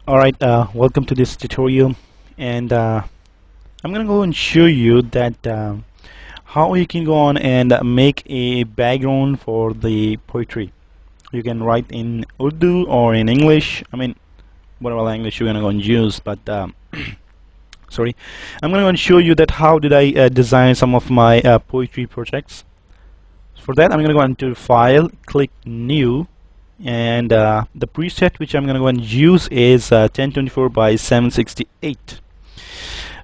Alright, welcome to this tutorial, and I'm gonna go and show you that how you can go on and make a background for the poetry. You can write in Urdu or in English, I mean whatever language you're gonna go and use, but sorry, I'm gonna go and show you that how did I design some of my poetry projects. For that, I'm gonna go into File, click New, and the preset which I'm going to go and use is 1024 by 768.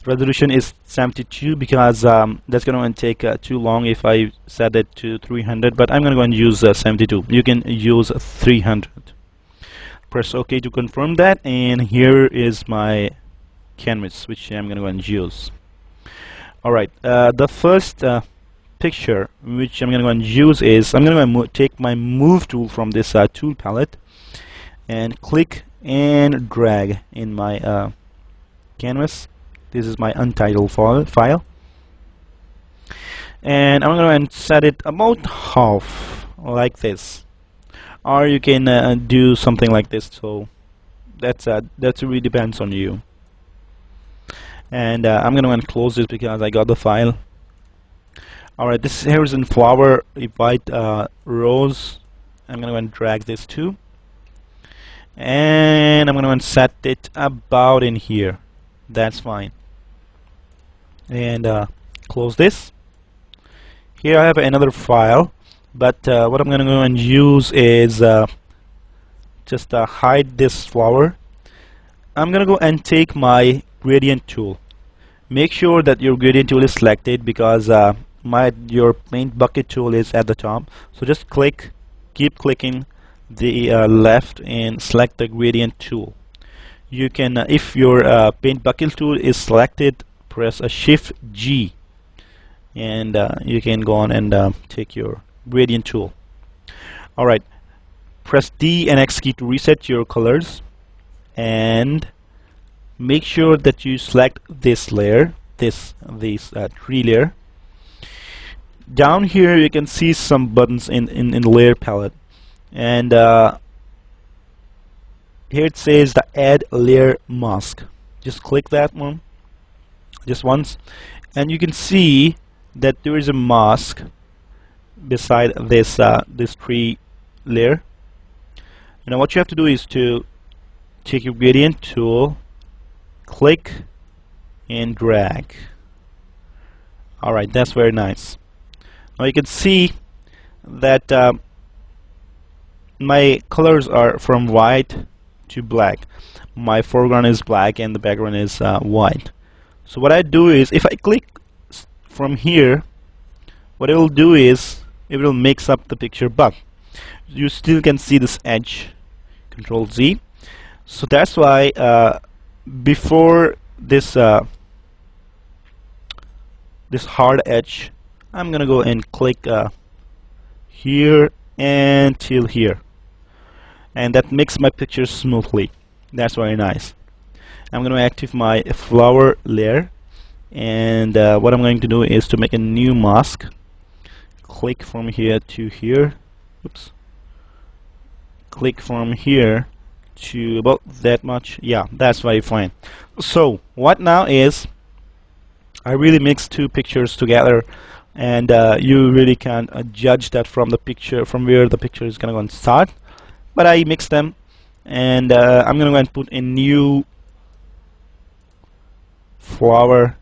Resolution is 72 because that's going to take too long if I set it to 300, but I'm going to go and use 72. You can use 300. Press OK to confirm that, and here is my canvas which I'm going to go and use. Alright, the first picture which I'm going to go and use is I'm going to take my move tool from this tool palette and click and drag in my canvas. This is my untitled file, and I'm going to set it about half like this, or you can do something like this. So that really depends on you. And I'm going to close this because I got the file. Alright, this here is in flower, a white rose. I'm going to drag this too, and I'm going to set it about in here. That's fine. And close this. Here I have another file, but what I'm going to go and use is just hide this flower. I'm going to go and take my gradient tool. Make sure that your gradient tool is selected because your paint bucket tool is at the top. So just keep clicking the left and select the gradient tool. You can, if your paint bucket tool is selected, press a Shift G, and you can go on and take your gradient tool. Alright, press D and X key to reset your colors, and make sure that you select this layer, this tree layer. Down here you can see some buttons in the layer palette, and here it says the add layer mask. Just click that one just once, and you can see that there is a mask beside this this tree layer. Now what you have to do is to take your gradient tool, click and drag. Alright, that's very nice. Now you can see that my colors are from white to black. My foreground is black and the background is white. So what I do is, if I click from here, what it will do is it will mix up the picture, but you still can see this edge. Control Z. So that's why before this this hard edge, I'm gonna go and click here and till here, and that makes my picture smoothly. That's very nice. I'm gonna activate my flower layer, and what I'm going to do is to make a new mask. Click from here to here. Oops. Click from here to about that much. Yeah, that's very fine. So what now is I really mix two pictures together, and you really can judge that from the picture, from where the picture is gonna go and start. But I mix them, and I'm gonna go and put a new flower.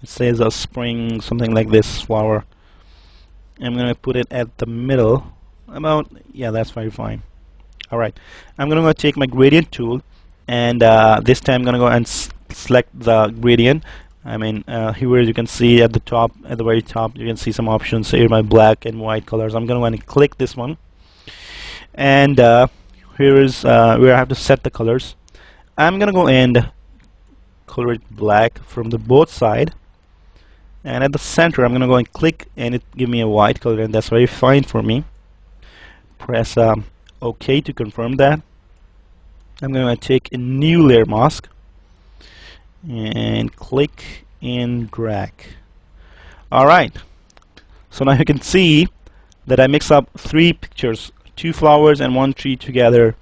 It says a spring, something like this flower. I'm gonna put it at the middle. About, yeah, that's very fine. Alright, I'm gonna go take my gradient tool, and this time I'm gonna go and select the gradient. I mean, here you can see at the top, at the very top, you can see some options. Here my black and white colors. I'm gonna go and click this one, and here is where I have to set the colors. I'm gonna go and color it black from the both side, and at the center I'm gonna go and click, and it give me a white color, and that's very fine for me. Press OK to confirm that. I'm gonna take a new layer mask and click and drag. Alright, so now you can see that I mix up three pictures, two flowers and one tree together,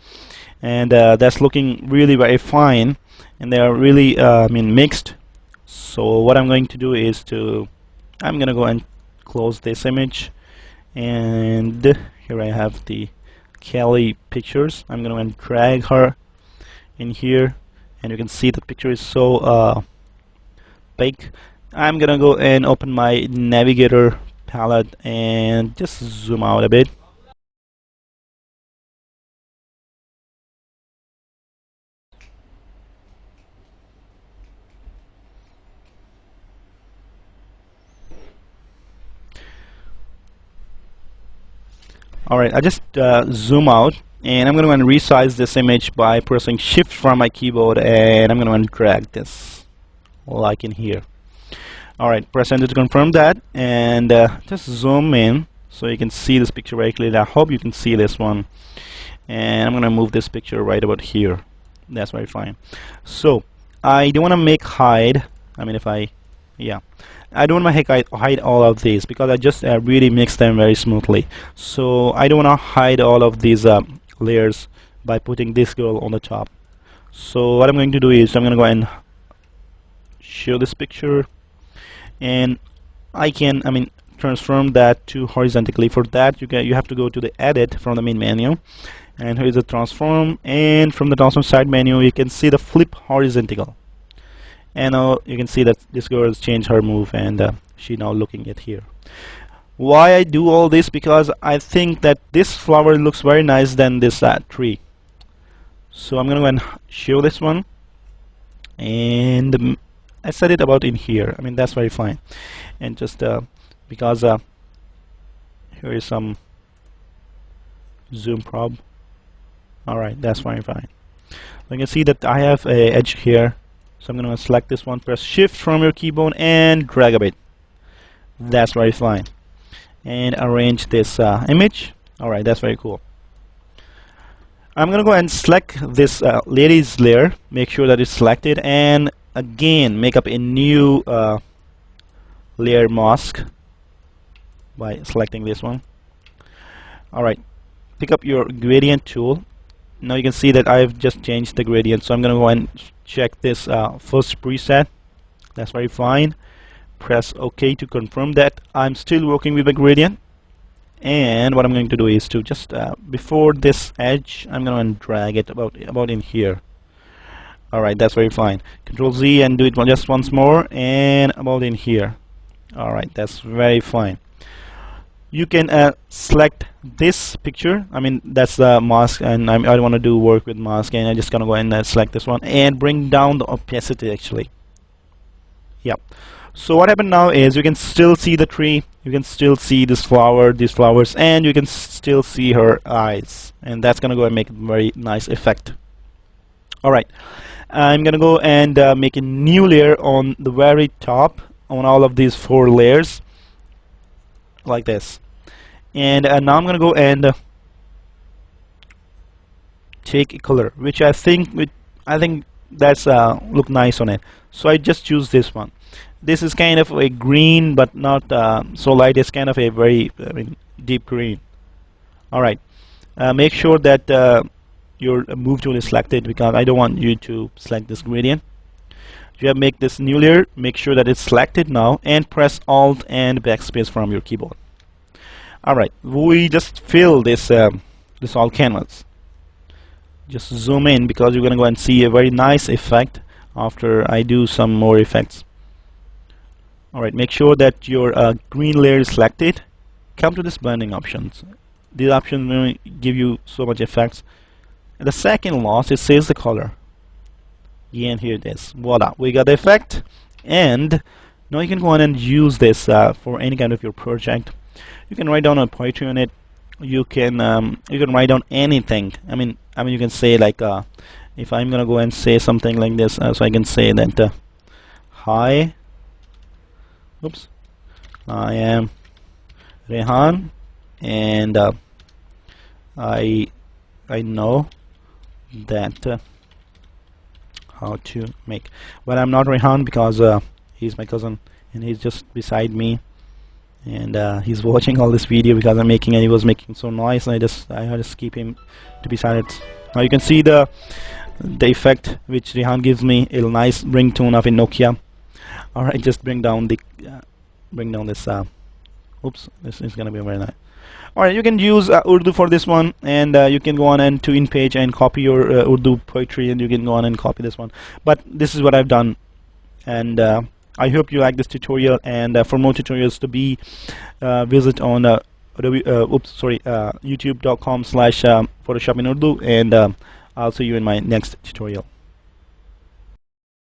and that's looking really very fine, and they are really mixed. So what I'm going to do is I'm gonna go and close this image, and here I have the Kelly pictures. I'm gonna go and drag her in here, and you can see the picture is so big. I'm gonna go and open my navigator palette and just zoom out a bit. Alright, I just zoom out, and I'm going to resize this image by pressing shift from my keyboard, and I'm going to drag this like in here. Alright, press enter to confirm that, and just zoom in so you can see this picture very clearly. I hope you can see this one, and I'm going to move this picture right about here. That's very fine. So I don't want to make hide. I mean, I don't want to hide all of these because I just really mix them very smoothly. So I don't want to hide all of these layers by putting this girl on the top. So what I'm going to do is I'm going to go and show this picture, and I can transform that to horizontally. For that you have to go to the edit from the main menu, and here is the transform, and from the transform side menu you can see the flip horizontal. And now you can see that this girl has changed her move, and she's now looking at here. Why I do all this? Because I think that this flower looks very nice than this tree. So I'm gonna go and show this one, and I set it about in here. I mean, that's very fine. And just because here is some zoom prob. Alright, that's fine. So you can see that I have a edge here. So I'm going to select this one, press shift from your keyboard and drag a bit. That's very fine. And arrange this image. Alright, that's very cool. I'm going to go and select this lady's layer, make sure that it's selected, and again make up a new layer mask by selecting this one. Alright, pick up your gradient tool. Now you can see that I've just changed the gradient, so I'm going to go and check this first preset. That's very fine. Press OK to confirm that I'm still working with the gradient. And what I'm going to do is to just before this edge, I'm going to drag it about in here. Alright, that's very fine. Control Z and do it just once more, and about in here. Alright, that's very fine. You can select this picture. I mean, that's the mask, and I don't want to do work with mask, and I'm just gonna go and select this one and bring down the opacity actually. Yep. So what happened now is you can still see the tree, you can still see this flower, these flowers, and you can still see her eyes, and that's gonna go and make a very nice effect. Alright, I'm gonna go and make a new layer on the very top on all of these 4 layers like this, and now I'm gonna go and take a color which I think that's look nice on it. So I just choose this one. This is kind of a green, but not so light. It's kind of a very deep green. Alright, make sure that your move tool is selected, because I don't want you to select this gradient. You have to make this new layer, make sure that it's selected now, and press Alt and backspace from your keyboard. Alright, we just fill this this all canvas. Just zoom in, because you're gonna go and see a very nice effect after I do some more effects. Alright, make sure that your green layer is selected. Come to this blending options. These options will give you so much effects. And the second loss, it says the color. And here it is. Voila, we got the effect. And now you can go on and use this for any kind of your project. You can write down a poetry on it. You can write down anything. I mean you can say like if I'm gonna go and say something like this, so I can say that hi, I am Rehan, and I know that how to make. Well, I'm not Rehan because he's my cousin and he's just beside me, and he's watching all this video because I'm making, and he was making so noise, and I just keep him to beside it. Now you can see the effect which Rehan gives me, a nice ringtone of a Nokia. Alright, just bring down the this oops, this is gonna be very nice. Alright, you can use Urdu for this one, and you can go on and to InPage and copy your Urdu poetry, and you can go on and copy this one. But this is what I've done, and I hope you like this tutorial. And for more tutorials to be visit on youtube.com/Photoshop in Urdu, and I'll see you in my next tutorial.